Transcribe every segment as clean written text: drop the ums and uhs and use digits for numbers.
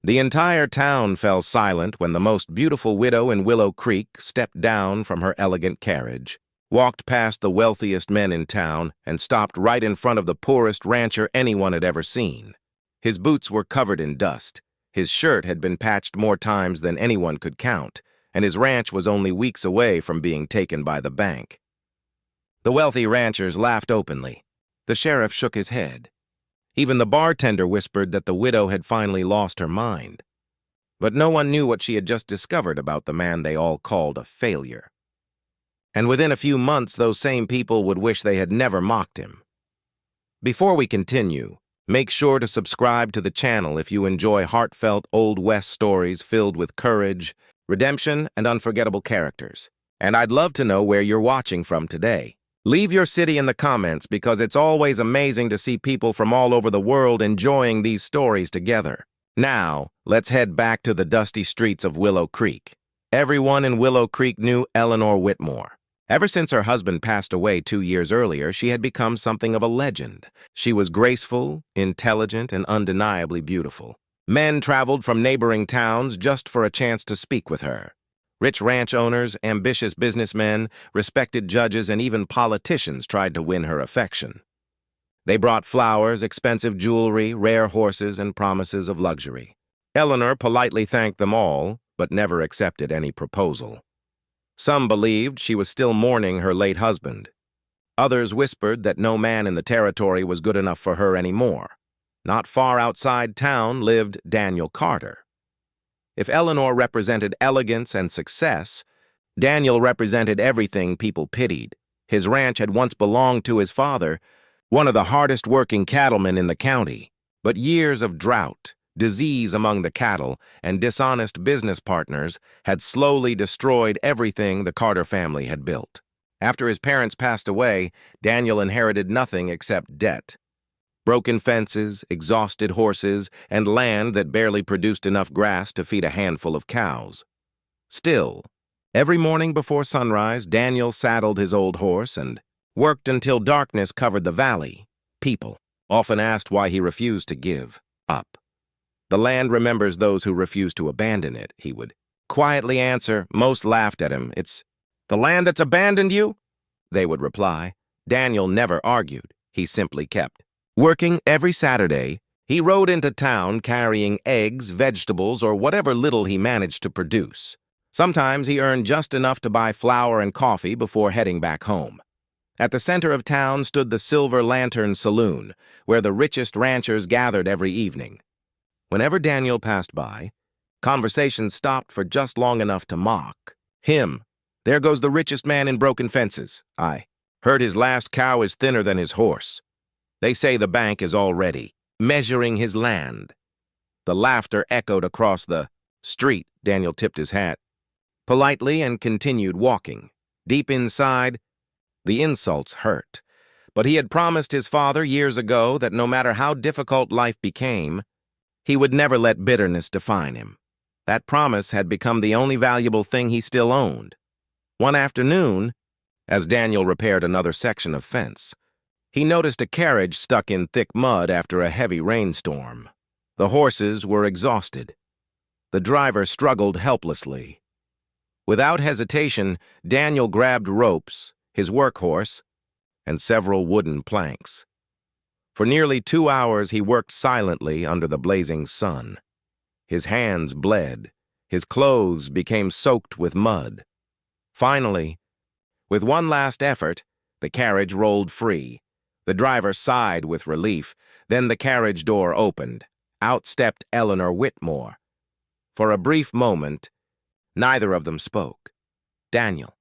The entire town fell silent when the most beautiful widow in Willow Creek stepped down from her elegant carriage, walked past the wealthiest men in town, and stopped right in front of the poorest rancher anyone had ever seen. His boots were covered in dust, his shirt had been patched more times than anyone could count, and his ranch was only weeks away from being taken by the bank. The wealthy ranchers laughed openly. The sheriff shook his head. Even the bartender whispered that the widow had finally lost her mind. But no one knew what she had just discovered about the man they all called a failure. And within a few months, those same people would wish they had never mocked him. Before we continue, make sure to subscribe to the channel if you enjoy heartfelt Old West stories filled with courage, redemption, and unforgettable characters. And I'd love to know where you're watching from today. Leave your city in the comments because it's always amazing to see people from all over the world enjoying these stories together. Now, let's head back to the dusty streets of Willow Creek. Everyone in Willow Creek knew Eleanor Whitmore. Ever since her husband passed away 2 years earlier, she had become something of a legend. She was graceful, intelligent, and undeniably beautiful. Men traveled from neighboring towns just for a chance to speak with her. Rich ranch owners, ambitious businessmen, respected judges, and even politicians tried to win her affection. They brought flowers, expensive jewelry, rare horses, and promises of luxury. Eleanor politely thanked them all, but never accepted any proposal. Some believed she was still mourning her late husband. Others whispered that no man in the territory was good enough for her anymore. Not far outside town lived Daniel Carter. If Eleanor represented elegance and success, Daniel represented everything people pitied. His ranch had once belonged to his father, one of the hardest-working cattlemen in the county. But years of drought, disease among the cattle, and dishonest business partners had slowly destroyed everything the Carter family had built. After his parents passed away, Daniel inherited nothing except debt. Broken fences, exhausted horses, and land that barely produced enough grass to feed a handful of cows. Still, every morning before sunrise, Daniel saddled his old horse and worked until darkness covered the valley. People often asked why he refused to give up. "The land remembers those who refuse to abandon it," he would quietly answer. Most laughed at him. "It's the land that's abandoned you?" they would reply. Daniel never argued. He simply kept working. Every Saturday, he rode into town carrying eggs, vegetables, or whatever little he managed to produce. Sometimes he earned just enough to buy flour and coffee before heading back home. At the center of town stood the Silver Lantern Saloon, where the richest ranchers gathered every evening. Whenever Daniel passed by, conversation stopped for just long enough to mock. "Him. There goes the richest man in broken fences. I heard his last cow is thinner than his horse. They say the bank is already measuring his land." The laughter echoed across the street. Daniel tipped his hat politely and continued walking. Deep inside, the insults hurt. But he had promised his father years ago that no matter how difficult life became, he would never let bitterness define him. That promise had become the only valuable thing he still owned. One afternoon, as Daniel repaired another section of fence, he noticed a carriage stuck in thick mud after a heavy rainstorm. The horses were exhausted. The driver struggled helplessly. Without hesitation, Daniel grabbed ropes, his workhorse, and several wooden planks. For nearly 2 hours, he worked silently under the blazing sun. His hands bled. His clothes became soaked with mud. Finally, with one last effort, the carriage rolled free. The driver sighed with relief. Then the carriage door opened. Out stepped Eleanor Whitmore. For a brief moment, neither of them spoke. Daniel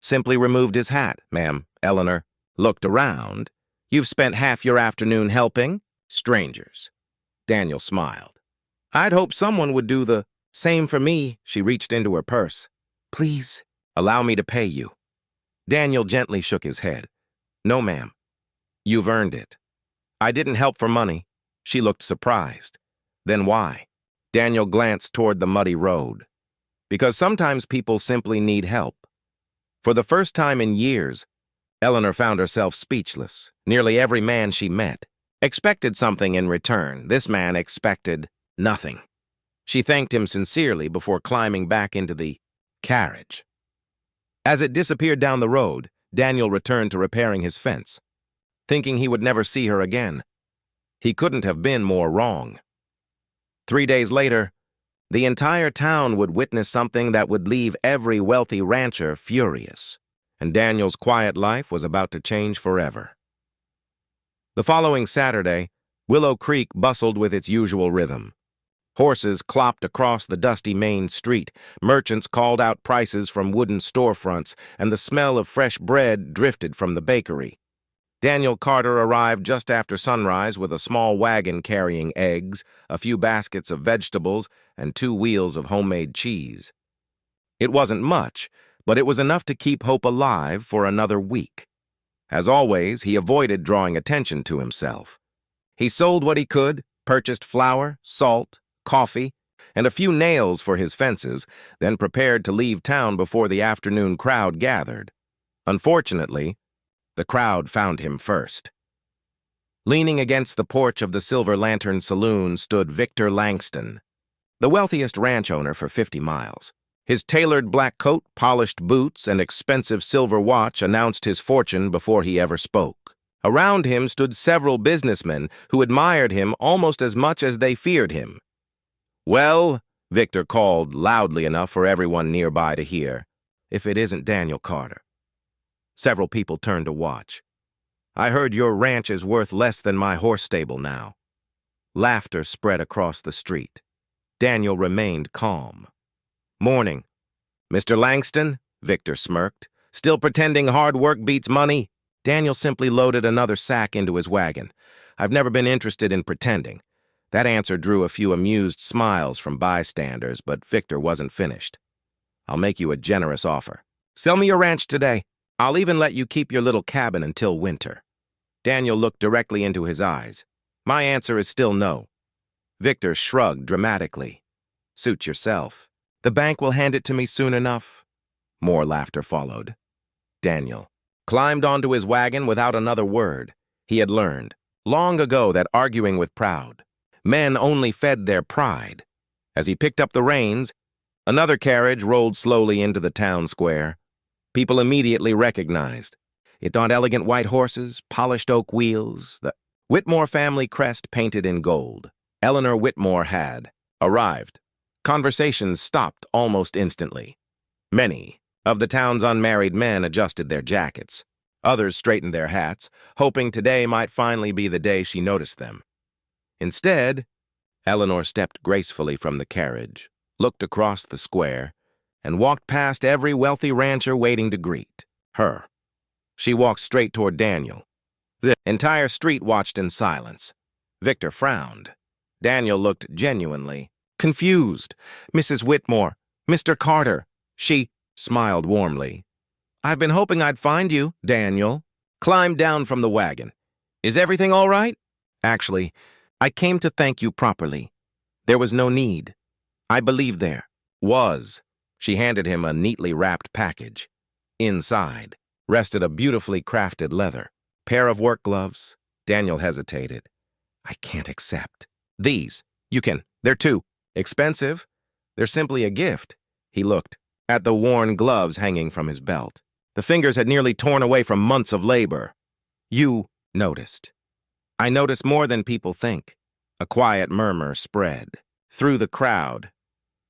simply removed his hat. "Ma'am," Eleanor looked around. "You've spent half your afternoon helping strangers." Daniel smiled. "I'd hope someone would do the same for me." She reached into her purse. "Please, allow me to pay you." Daniel gently shook his head. "No, ma'am. You've earned it." "I didn't help for money." She looked surprised. "Then why?" Daniel glanced toward the muddy road. "Because sometimes people simply need help." For the first time in years, Eleanor found herself speechless. Nearly every man she met expected something in return. This man expected nothing. She thanked him sincerely before climbing back into the carriage. As it disappeared down the road, Daniel returned to repairing his fence, thinking he would never see her again. He couldn't have been more wrong. 3 days later, the entire town would witness something that would leave every wealthy rancher furious, and Daniel's quiet life was about to change forever. The following Saturday, Willow Creek bustled with its usual rhythm. Horses clopped across the dusty main street, merchants called out prices from wooden storefronts, and the smell of fresh bread drifted from the bakery. Daniel Carter arrived just after sunrise with a small wagon carrying eggs, a few baskets of vegetables, and 2 wheels of homemade cheese. It wasn't much, but it was enough to keep hope alive for another week. As always, he avoided drawing attention to himself. He sold what he could, purchased flour, salt, coffee, and a few nails for his fences, then prepared to leave town before the afternoon crowd gathered. Unfortunately, the crowd found him first. Leaning against the porch of the Silver Lantern Saloon stood Victor Langston, the wealthiest ranch owner for 50 miles. His tailored black coat, polished boots, and expensive silver watch announced his fortune before he ever spoke. Around him stood several businessmen who admired him almost as much as they feared him. "Well," Victor called loudly enough for everyone nearby to hear, "if it isn't Daniel Carter." Several people turned to watch. "I heard your ranch is worth less than my horse stable now." Laughter spread across the street. Daniel remained calm. "Morning. Mr. Langston," Victor smirked. "Still pretending hard work beats money?" Daniel simply loaded another sack into his wagon. "I've never been interested in pretending." That answer drew a few amused smiles from bystanders, but Victor wasn't finished. "I'll make you a generous offer. Sell me your ranch today. I'll even let you keep your little cabin until winter." Daniel looked directly into his eyes. "My answer is still no." Victor shrugged dramatically. "Suit yourself. The bank will hand it to me soon enough." More laughter followed. Daniel climbed onto his wagon without another word. He had learned long ago that arguing with proud men only fed their pride. As he picked up the reins, another carriage rolled slowly into the town square. People immediately recognized it on elegant white horses, polished oak wheels, the Whitmore family crest painted in gold. Eleanor Whitmore had arrived. Conversations stopped almost instantly. Many of the town's unmarried men adjusted their jackets. Others straightened their hats, hoping today might finally be the day she noticed them. Instead, Eleanor stepped gracefully from the carriage, looked across the square, and walked past every wealthy rancher waiting to greet her. She walked straight toward Daniel. The entire street watched in silence. Victor frowned. Daniel looked genuinely confused. "Mrs. Whitmore, Mr. Carter." She smiled warmly. "I've been hoping I'd find you." Daniel climbed down from the wagon. "Is everything all right?" "Actually, I came to thank you properly. There was no need. I believe there was." She handed him a neatly wrapped package. Inside rested a beautifully crafted leather pair of work gloves. Daniel hesitated. "I can't accept." "These. You can. They're too expensive. They're simply a gift." He looked at the worn gloves hanging from his belt. The fingers had nearly torn away from months of labor. "You noticed." "I notice more than people think." A quiet murmur spread through the crowd.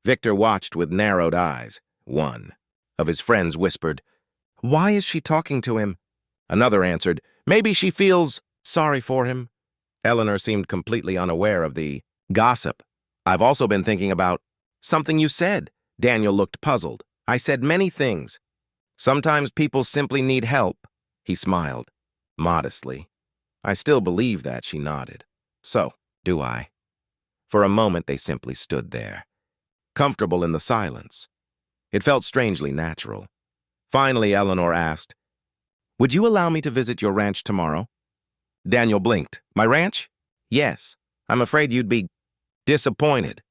Victor watched with narrowed eyes. One of his friends whispered, "Why is she talking to him?" Another answered, "Maybe she feels sorry for him." Eleanor seemed completely unaware of the gossip. "I've also been thinking about something you said." Daniel looked puzzled. "I said many things. Sometimes people simply need help." He smiled modestly. "I still believe that," she nodded. "So, do I." For a moment, they simply stood there, comfortable in the silence. It felt strangely natural. Finally, Eleanor asked, "Would you allow me to visit your ranch tomorrow?" Daniel blinked. "My ranch?" "Yes. I'm afraid you'd be disappointed."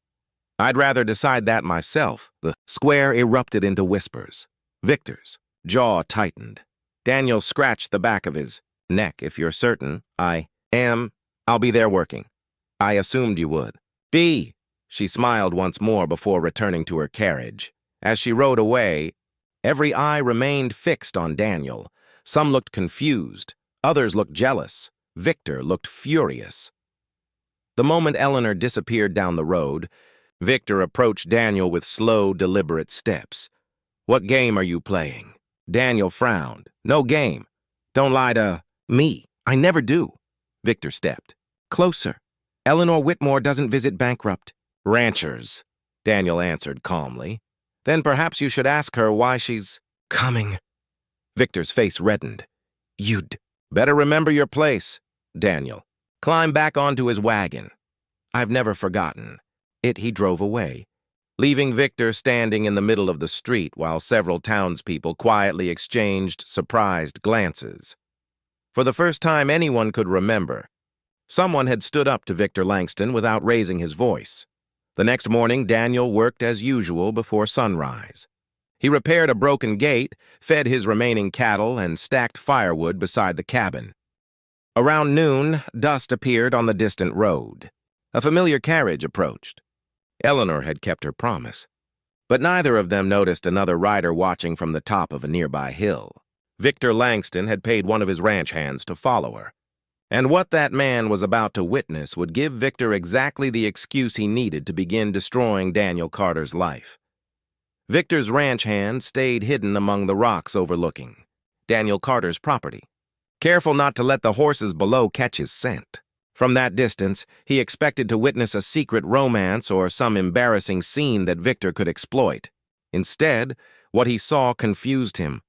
"I'd rather decide that myself." The square erupted into whispers. Victor's jaw tightened. Daniel scratched the back of his neck. "If you're certain." "I am. I'll be there working." "I assumed you would." "Be." She smiled once more before returning to her carriage. As she rode away, every eye remained fixed on Daniel. Some looked confused, others looked jealous. Victor looked furious. The moment Eleanor disappeared down the road, Victor approached Daniel with slow, deliberate steps. "What game are you playing?" Daniel frowned. "No game. Don't lie to me. I never do." Victor stepped closer. "Eleanor Whitmore doesn't visit Bankrupt." "Ranchers," Daniel answered calmly. "Then perhaps you should ask her why she's coming." Victor's face reddened. "You'd better remember your place." Daniel climbed back onto his wagon. "I've never forgotten." He drove away, leaving Victor standing in the middle of the street while several townspeople quietly exchanged surprised glances. For the first time anyone could remember, someone had stood up to Victor Langston without raising his voice. The next morning, Daniel worked as usual before sunrise. He repaired a broken gate, fed his remaining cattle, and stacked firewood beside the cabin. Around noon, dust appeared on the distant road. A familiar carriage approached. Eleanor had kept her promise. But neither of them noticed another rider watching from the top of a nearby hill. Victor Langston had paid one of his ranch hands to follow her. And what that man was about to witness would give Victor exactly the excuse he needed to begin destroying Daniel Carter's life. Victor's ranch hand stayed hidden among the rocks overlooking Daniel Carter's property, careful not to let the horses below catch his scent. From that distance, he expected to witness a secret romance or some embarrassing scene that Victor could exploit. Instead, what he saw confused him.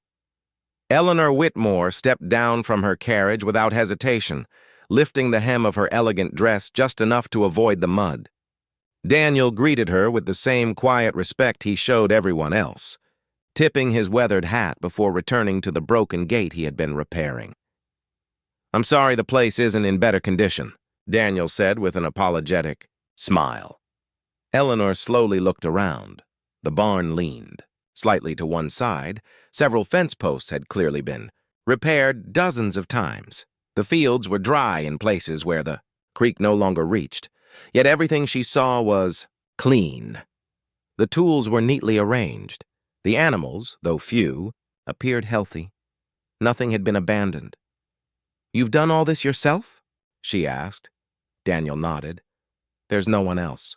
Eleanor Whitmore stepped down from her carriage without hesitation, lifting the hem of her elegant dress just enough to avoid the mud. Daniel greeted her with the same quiet respect he showed everyone else, tipping his weathered hat before returning to the broken gate he had been repairing. "I'm sorry the place isn't in better condition," Daniel said with an apologetic smile. Eleanor slowly looked around. The barn leaned slightly to one side. Several fence posts had clearly been repaired dozens of times. The fields were dry in places where the creek no longer reached, yet everything she saw was clean. The tools were neatly arranged. The animals, though few, appeared healthy. Nothing had been abandoned. "You've done all this yourself?" she asked. Daniel nodded. "There's no one else."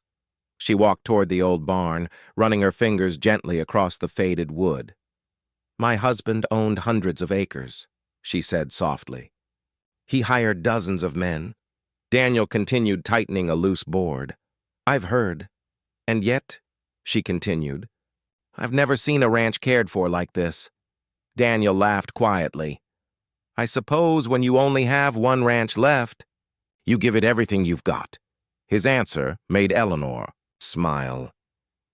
She walked toward the old barn, running her fingers gently across the faded wood. "My husband owned hundreds of acres," she said softly. "He hired dozens of men." Daniel continued tightening a loose board. "I've heard. And yet," she continued, "I've never seen a ranch cared for like this." Daniel laughed quietly. "I suppose when you only have one ranch left, you give it everything you've got." His answer made Eleanor smile.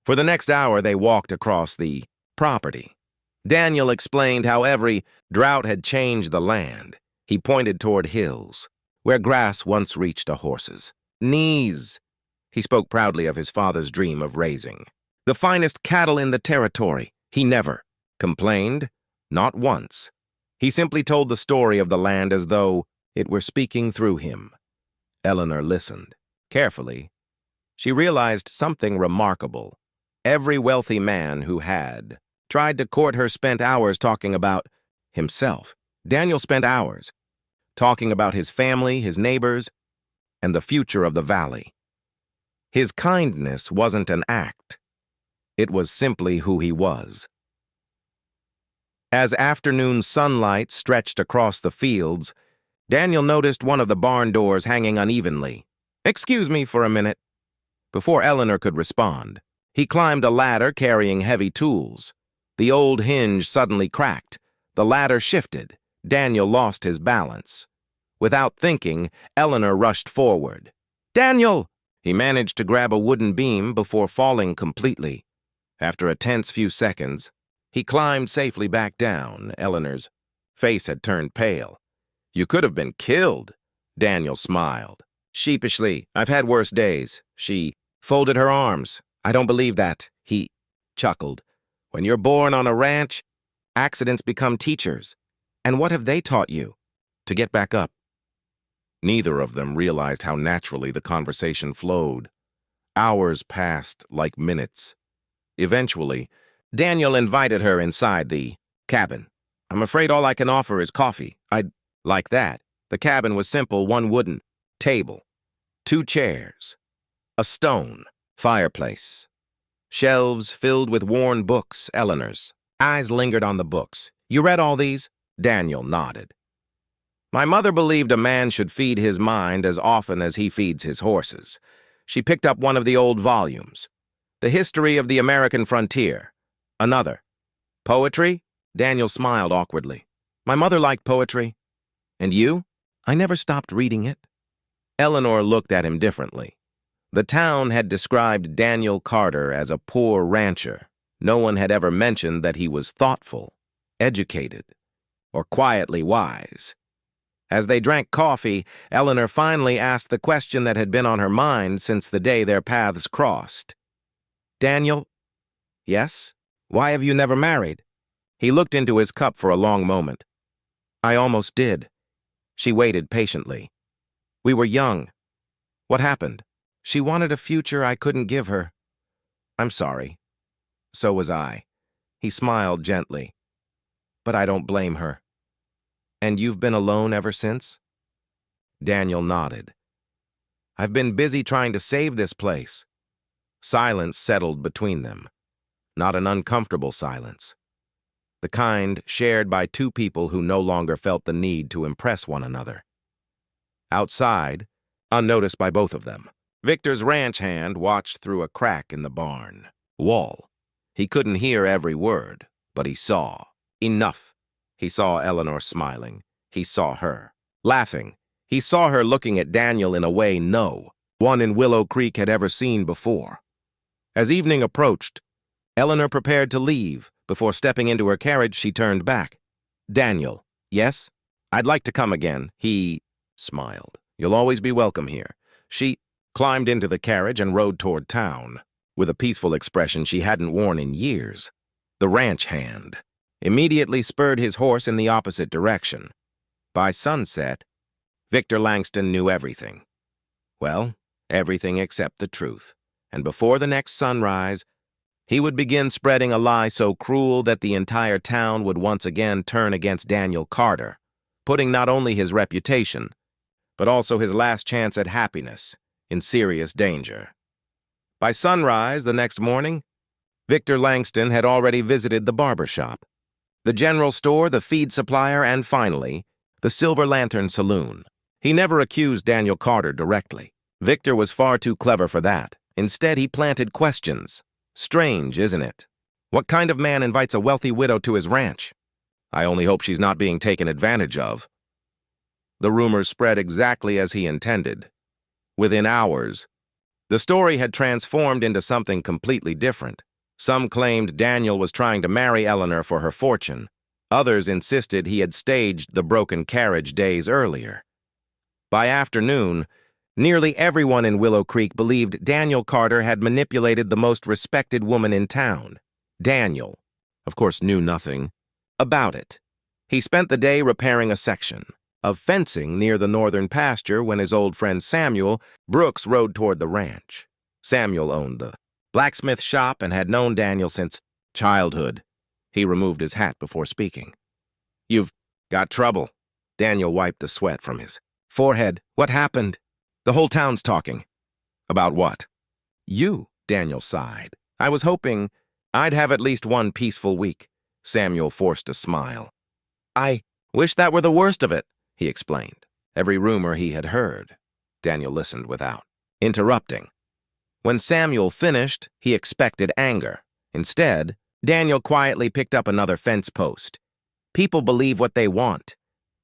For the next hour, they walked across the property. Daniel explained how every drought had changed the land. He pointed toward hills, where grass once reached a horse's knees. He spoke proudly of his father's dream of raising the finest cattle in the territory. He never complained, not once. He simply told the story of the land as though it were speaking through him. Eleanor listened carefully. She realized something remarkable. Every wealthy man who had tried to court her spent hours talking about himself. Daniel spent hours talking about his family, his neighbors, and the future of the valley. His kindness wasn't an act. It was simply who he was. As afternoon sunlight stretched across the fields, Daniel noticed one of the barn doors hanging unevenly. "Excuse me for a minute." Before Eleanor could respond, he climbed a ladder carrying heavy tools. The old hinge suddenly cracked. The ladder shifted. Daniel lost his balance. Without thinking, Eleanor rushed forward. "Daniel!" He managed to grab a wooden beam before falling completely. After a tense few seconds, he climbed safely back down. Eleanor's face had turned pale. "You could have been killed." Daniel smiled. Sheepishly, "I've had worse days." She folded her arms. "I don't believe that." He chuckled. "When you're born on a ranch, accidents become teachers. And what have they taught you?" "To get back up." Neither of them realized how naturally the conversation flowed. Hours passed like minutes. Eventually, Daniel invited her inside the cabin. I'm afraid all I can offer is coffee. I'd like that. The cabin was simple: one wooden table, two chairs, a stone fireplace, shelves filled with worn books. Eleanor's eyes lingered on the books. You read all these? Daniel nodded. My mother believed a man should feed his mind as often as he feeds his horses. She picked up one of the old volumes. The History of the American Frontier. Another. Poetry? Daniel smiled awkwardly. My mother liked poetry. And you? I never stopped reading it. Eleanor looked at him differently. The town had described Daniel Carter as a poor rancher. No one had ever mentioned that he was thoughtful, educated, or quietly wise. As they drank coffee, Eleanor finally asked the question that had been on her mind since the day their paths crossed. Daniel? Yes? Why have you never married? He looked into his cup for a long moment. I almost did. She waited patiently. We were young. What happened? She wanted a future I couldn't give her. I'm sorry. So was I. He smiled gently. But I don't blame her. And you've been alone ever since? Daniel nodded. I've been busy trying to save this place. Silence settled between them. Not an uncomfortable silence. The kind shared by two people who no longer felt the need to impress one another. Outside, unnoticed by both of them, Victor's ranch hand watched through a crack in the barn wall. He couldn't hear every word, but he saw. Enough. He saw Eleanor smiling. He saw her laughing. He saw her looking at Daniel in a way no one in Willow Creek had ever seen before. As evening approached, Eleanor prepared to leave. Before stepping into her carriage, she turned back. Daniel, yes? I'd like to come again. He smiled. You'll always be welcome here. She climbed into the carriage and rode toward town, with a peaceful expression she hadn't worn in years. The ranch hand immediately spurred his horse in the opposite direction. By sunset, Victor Langston knew everything. Well, everything except the truth. And before the next sunrise, he would begin spreading a lie so cruel that the entire town would once again turn against Daniel Carter, putting not only his reputation, but also his last chance at happiness in serious danger. By sunrise the next morning, Victor Langston had already visited the barber shop, the general store, the feed supplier, and finally, the Silver Lantern Saloon. He never accused Daniel Carter directly. Victor was far too clever for that. Instead, he planted questions. Strange, isn't it? What kind of man invites a wealthy widow to his ranch? I only hope she's not being taken advantage of. The rumors spread exactly as he intended. Within hours, the story had transformed into something completely different. Some claimed Daniel was trying to marry Eleanor for her fortune. Others insisted he had staged the broken carriage days earlier. By afternoon, nearly everyone in Willow Creek believed Daniel Carter had manipulated the most respected woman in town. Daniel, of course, knew nothing about it. He spent the day repairing a section of fencing near the northern pasture when his old friend Samuel Brooks rode toward the ranch. Samuel owned the blacksmith shop and had known Daniel since childhood. He removed his hat before speaking. You've got trouble. Daniel wiped the sweat from his forehead. What happened? The whole town's talking. About what? You, Daniel sighed. I was hoping I'd have at least one peaceful week. Samuel forced a smile. I wish that were the worst of it, he explained. Every rumor he had heard. Daniel listened without interrupting. When Samuel finished, he expected anger. Instead, Daniel quietly picked up another fence post. People believe what they want.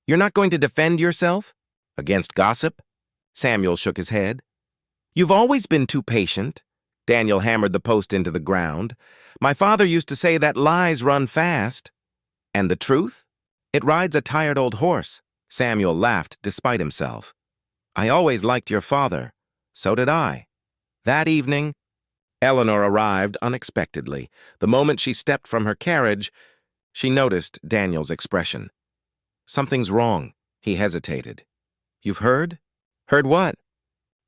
You're not going to defend yourself? Against gossip? Samuel shook his head. You've always been too patient. Daniel hammered the post into the ground. My father used to say that lies run fast. And the truth? It rides a tired old horse. Samuel laughed despite himself. I always liked your father. So did I. That evening, Eleanor arrived unexpectedly. The moment she stepped from her carriage, she noticed Daniel's expression. Something's wrong. He hesitated. You've heard? Heard what?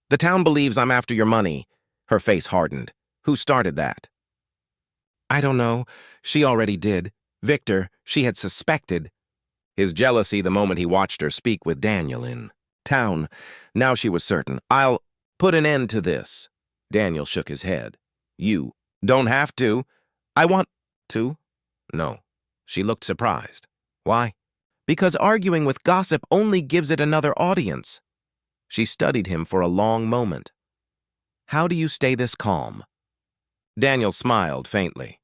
The town believes I'm after your money. Her face hardened. Who started that? I don't know. She already did. Victor, she had suspected. His jealousy the moment he watched her speak with Daniel in town. Now she was certain. I'll put an end to this. Daniel shook his head. You don't have to. I want to. No. She looked surprised. Why? Because arguing with gossip only gives it another audience. She studied him for a long moment. How do you stay this calm? Daniel smiled faintly.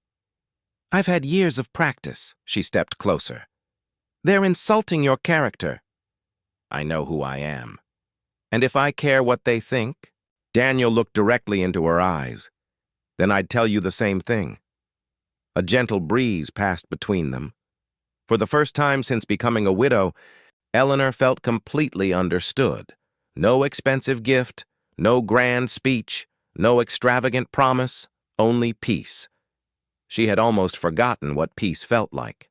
I've had years of practice. She stepped closer. They're insulting your character. I know who I am. And if I care what they think, Daniel looked directly into her eyes. Then I'd tell you the same thing. A gentle breeze passed between them. For the first time since becoming a widow, Eleanor felt completely understood. No expensive gift, no grand speech, no extravagant promise, only peace. She had almost forgotten what peace felt like.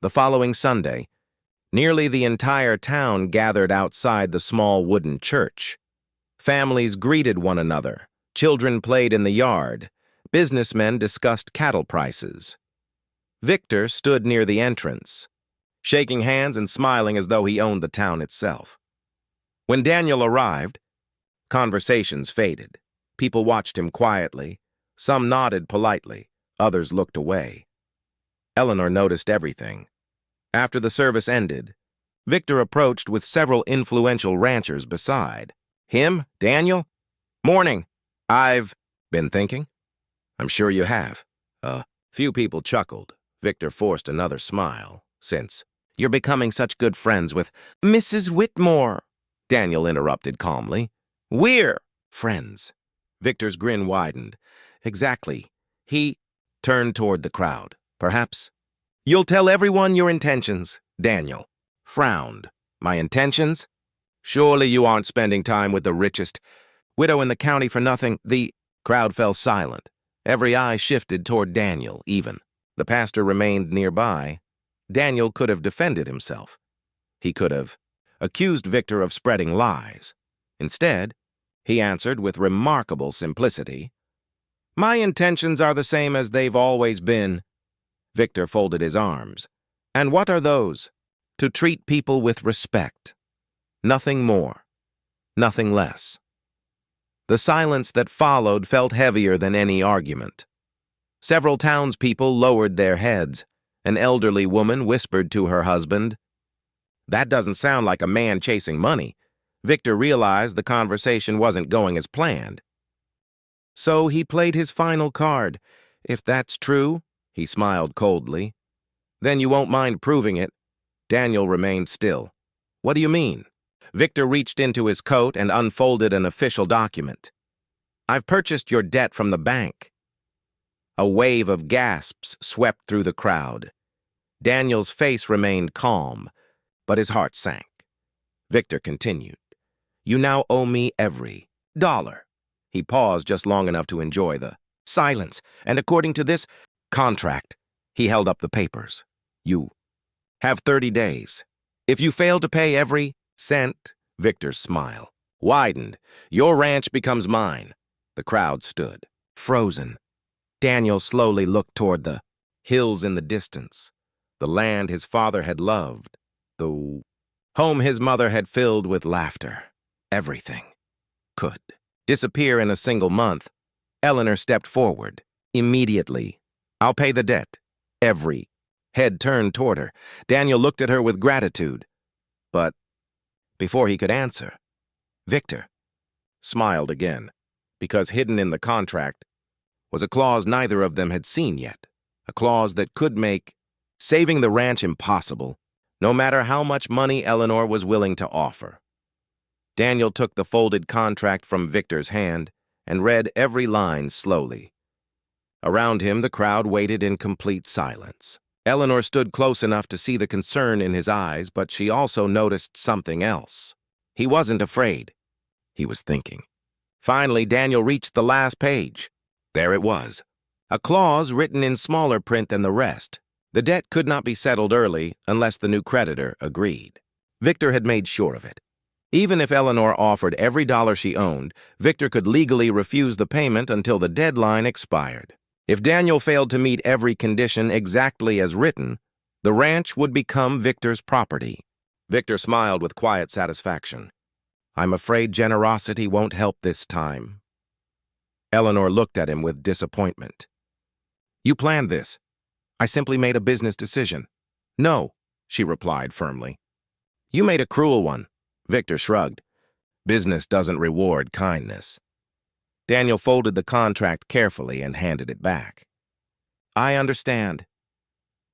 The following Sunday, nearly the entire town gathered outside the small wooden church. Families greeted one another, children played in the yard, businessmen discussed cattle prices. Victor stood near the entrance, shaking hands and smiling as though he owned the town itself. When Daniel arrived, conversations faded. People watched him quietly. Some nodded politely. Others looked away. Eleanor noticed everything. After the service ended, Victor approached with several influential ranchers beside. Him? Daniel? Morning. I've been thinking. I'm sure you have. Few people chuckled. Victor forced another smile, since you're becoming such good friends with Mrs. Whitmore, Daniel interrupted calmly. We're friends. Victor's grin widened. Exactly. He turned toward the crowd. Perhaps you'll tell everyone your intentions. Daniel frowned. My intentions? Surely you aren't spending time with the richest widow in the county for nothing. The crowd fell silent. Every eye shifted toward Daniel, even. The pastor remained nearby. Daniel could have defended himself. He could have accused Victor of spreading lies. Instead, he answered with remarkable simplicity, My intentions are the same as they've always been. Victor folded his arms. And what are those? To treat people with respect. Nothing more. Nothing less. The silence that followed felt heavier than any argument. Several townspeople lowered their heads. An elderly woman whispered to her husband, That doesn't sound like a man chasing money. Victor realized the conversation wasn't going as planned. So he played his final card. If that's true, he smiled coldly, then you won't mind proving it. Daniel remained still. What do you mean? Victor reached into his coat and unfolded an official document. I've purchased your debt from the bank. A wave of gasps swept through the crowd. Daniel's face remained calm, but his heart sank. Victor continued. You now owe me every dollar. He paused just long enough to enjoy the silence, and according to this contract, he held up the papers. You have 30 days. If you fail to pay every cent, Victor's smile widened. Your ranch becomes mine. The crowd stood, frozen. Daniel slowly looked toward the hills in the distance, the land his father had loved, the home his mother had filled with laughter. Everything could disappear in a single month. Eleanor stepped forward. Immediately. I'll pay the debt. Every head turned toward her. Daniel looked at her with gratitude. But before he could answer, Victor smiled again, because hidden in the contract was a clause neither of them had seen yet, a clause that could make saving the ranch impossible, no matter how much money Eleanor was willing to offer. Daniel took the folded contract from Victor's hand and read every line slowly. Around him, the crowd waited in complete silence. Eleanor stood close enough to see the concern in his eyes, but she also noticed something else. He wasn't afraid. He was thinking. Finally, Daniel reached the last page. There it was. A clause written in smaller print than the rest. The debt could not be settled early unless the new creditor agreed. Victor had made sure of it. Even if Eleanor offered every dollar she owned, Victor could legally refuse the payment until the deadline expired. If Daniel failed to meet every condition exactly as written, the ranch would become Victor's property. Victor smiled with quiet satisfaction. "I'm afraid generosity won't help this time." Eleanor looked at him with disappointment. "You planned this. I simply made a business decision." "No," she replied firmly. "You made a cruel one." Victor shrugged. "Business doesn't reward kindness." Daniel folded the contract carefully and handed it back. "I understand.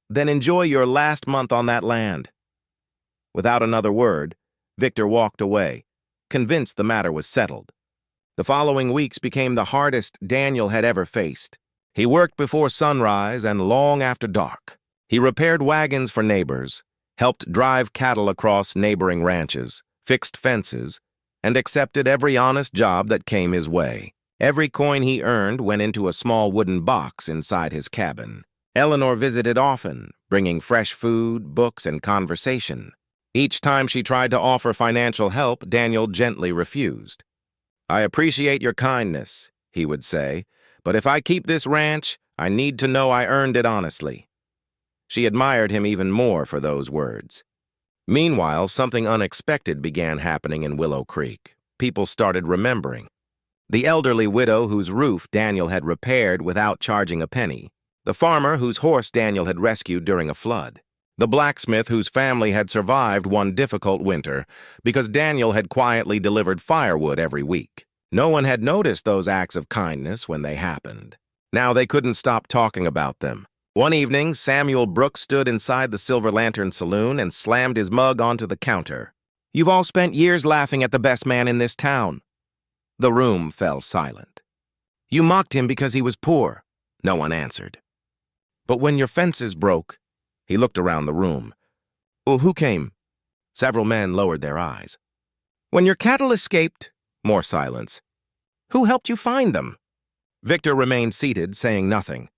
Then enjoy your last month on that land." Without another word, Victor walked away, convinced the matter was settled. The following weeks became the hardest Daniel had ever faced. He worked before sunrise and long after dark. He repaired wagons for neighbors, helped drive cattle across neighboring ranches, fixed fences, and accepted every honest job that came his way. Every coin he earned went into a small wooden box inside his cabin. Eleanor visited often, bringing fresh food, books, and conversation. Each time she tried to offer financial help, Daniel gently refused. "I appreciate your kindness," he would say, "but if I keep this ranch, I need to know I earned it honestly." She admired him even more for those words. Meanwhile, something unexpected began happening in Willow Creek. People started remembering. The elderly widow whose roof Daniel had repaired without charging a penny. The farmer whose horse Daniel had rescued during a flood. The blacksmith whose family had survived one difficult winter because Daniel had quietly delivered firewood every week. No one had noticed those acts of kindness when they happened. Now they couldn't stop talking about them. One evening, Samuel Brooks stood inside the Silver Lantern Saloon and slammed his mug onto the counter. "You've all spent years laughing at the best man in this town." The room fell silent. "You mocked him because he was poor." No one answered. "But when your fences broke," he looked around the room. "Well, who came?" Several men lowered their eyes. "When your cattle escaped," more silence. "Who helped you find them?" Victor remained seated, saying nothing.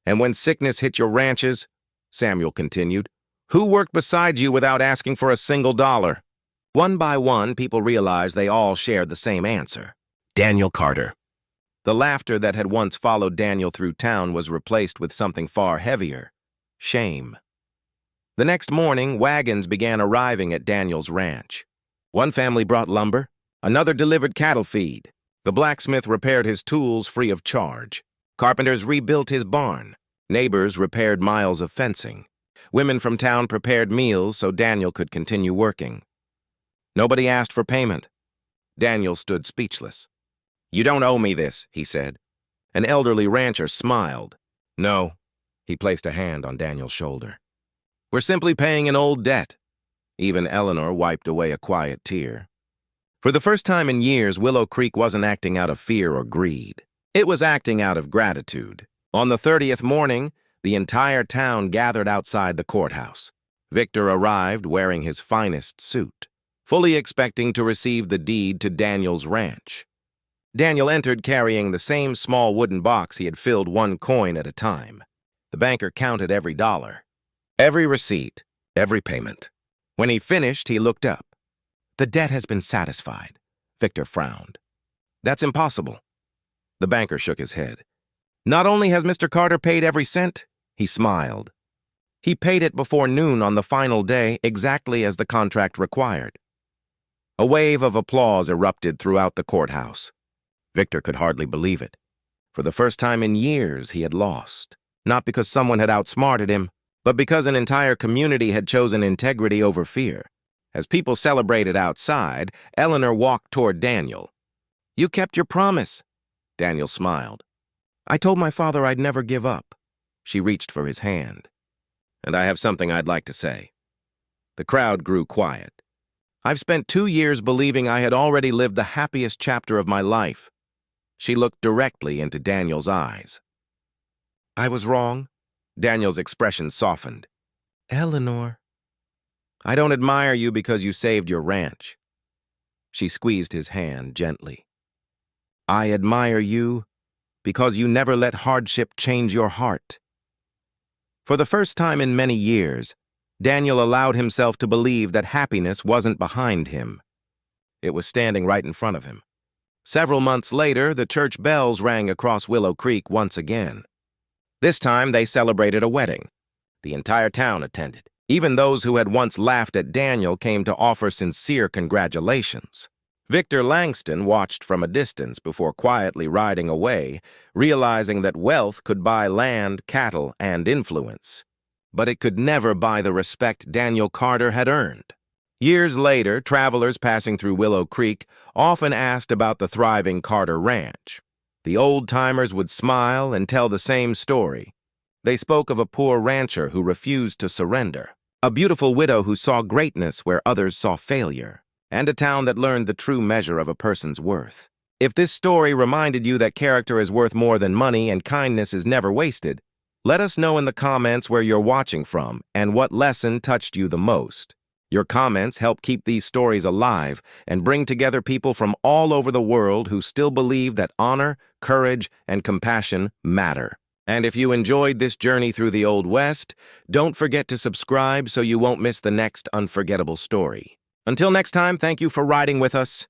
"And when sickness hit your ranches," Samuel continued, "who worked beside you without asking for a single dollar?" One by one, people realized they all shared the same answer. Daniel Carter. The laughter that had once followed Daniel through town was replaced with something far heavier: shame. The next morning, wagons began arriving at Daniel's ranch. One family brought lumber, another delivered cattle feed. The blacksmith repaired his tools free of charge. Carpenters rebuilt his barn. Neighbors repaired miles of fencing. Women from town prepared meals so Daniel could continue working. Nobody asked for payment. Daniel stood speechless. "You don't owe me this," he said. An elderly rancher smiled. "No." He placed a hand on Daniel's shoulder. "We're simply paying an old debt." Even Eleanor wiped away a quiet tear. For the first time in years, Willow Creek wasn't acting out of fear or greed. It was acting out of gratitude. On the 30th morning, the entire town gathered outside the courthouse. Victor arrived wearing his finest suit, fully expecting to receive the deed to Daniel's ranch. Daniel entered carrying the same small wooden box he had filled one coin at a time. The banker counted every dollar, every receipt, every payment. When he finished, he looked up. "The debt has been satisfied." Victor frowned. "That's impossible." The banker shook his head. "Not only has Mr. Carter paid every cent," he smiled. "He paid it before noon on the final day, exactly as the contract required." A wave of applause erupted throughout the courthouse. Victor could hardly believe it. For the first time in years, he had lost. Not because someone had outsmarted him, but because an entire community had chosen integrity over fear. As people celebrated outside, Eleanor walked toward Daniel. "You kept your promise." Daniel smiled. "I told my father I'd never give up." She reached for his hand. "And I have something I'd like to say." The crowd grew quiet. "I've spent 2 years believing I had already lived the happiest chapter of my life." She looked directly into Daniel's eyes. "I was wrong." Daniel's expression softened. "Eleanor." "I don't admire you because you saved your ranch." She squeezed his hand gently. "I admire you because you never let hardship change your heart." For the first time in many years, Daniel allowed himself to believe that happiness wasn't behind him. It was standing right in front of him. Several months later, the church bells rang across Willow Creek once again. This time, they celebrated a wedding. The entire town attended. Even those who had once laughed at Daniel came to offer sincere congratulations. Victor Langston watched from a distance before quietly riding away, realizing that wealth could buy land, cattle, and influence. But it could never buy the respect Daniel Carter had earned. Years later, travelers passing through Willow Creek often asked about the thriving Carter Ranch. The old-timers would smile and tell the same story. They spoke of a poor rancher who refused to surrender, a beautiful widow who saw greatness where others saw failure, and a town that learned the true measure of a person's worth. If this story reminded you that character is worth more than money and kindness is never wasted, let us know in the comments where you're watching from and what lesson touched you the most. Your comments help keep these stories alive and bring together people from all over the world who still believe that honor, courage, and compassion matter. And if you enjoyed this journey through the Old West, don't forget to subscribe so you won't miss the next unforgettable story. Until next time, thank you for riding with us.